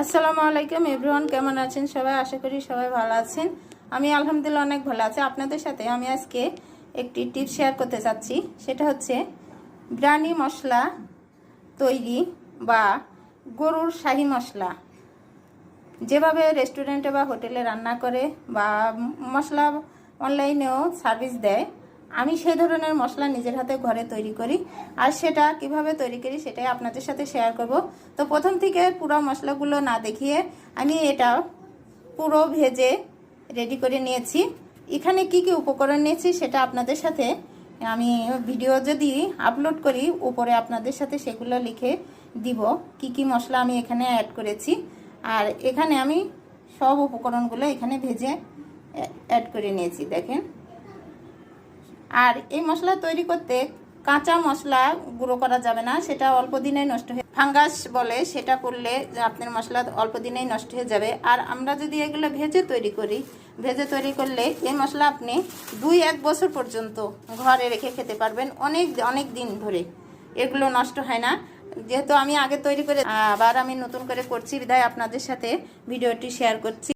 আসসালামু আলাইকুম এভরিওয়ান, কেমন আছেন সবাই? আশা করি সবাই ভালো আছেন। আমি আলহামদুলিল্লাহ অনেক ভালো আছি। আপনাদের সাথে আমি আজকে একটি টিপস শেয়ার করতে চাচ্ছি। সেটা হচ্ছে বিরিয়ানি মশলা তৈরি বা গরুর শাহী মশলা। যেভাবে রেস্টুরেন্টে বা হোটেলে রান্না করে বা মশলা অনলাইনেও সার্ভিস দেয়, আমি সেই ধরনের মশলা নিজের হাতে ঘরে তৈরি করি। আর সেটা কিভাবে তৈরি করি সেটাই আপনাদের সাথে শেয়ার করব। তো প্রথম থেকে পুরো মশলাগুলো না দেখিয়ে আমি এটা পুরো ভেজে রেডি করে নিয়েছি। এখানে কি কি উপকরণ নিয়েছি সেটা আপনাদের সাথে আমি ভিডিও যদি আপলোড করি উপরে আপনাদের সাথে সেগুলো লিখে দিব, কি কি মশলা আমি এখানে অ্যাড করেছি। আর এখানে আমি সব উপকরণগুলো এখানে ভেজে অ্যাড করে নিয়েছি, দেখেন। আর এই মশলা তৈরি করতে কাঁচা মশলা গুঁড়ো করা যাবে না, সেটা অল্প দিনেই নষ্ট হয়ে ফাঙ্গাস বলে, সেটা করলে আপনার মশলা অল্প দিনেই নষ্ট হয়ে যাবে। আর আমরা যদি এগুলো ভেজে তৈরি করি, ভেজে তৈরি করলে এই মশলা আপনি 2-1 বছর পর্যন্ত ঘরে রেখে খেতে পারবেন, অনেক অনেক দিন ধরে। এগুলো নষ্ট হয় না। যেহেতু আমি আগে তৈরি করে আবার আমি নতুন করে করছি, বিধায় আপনাদের সাথে ভিডিওটি শেয়ার করছি।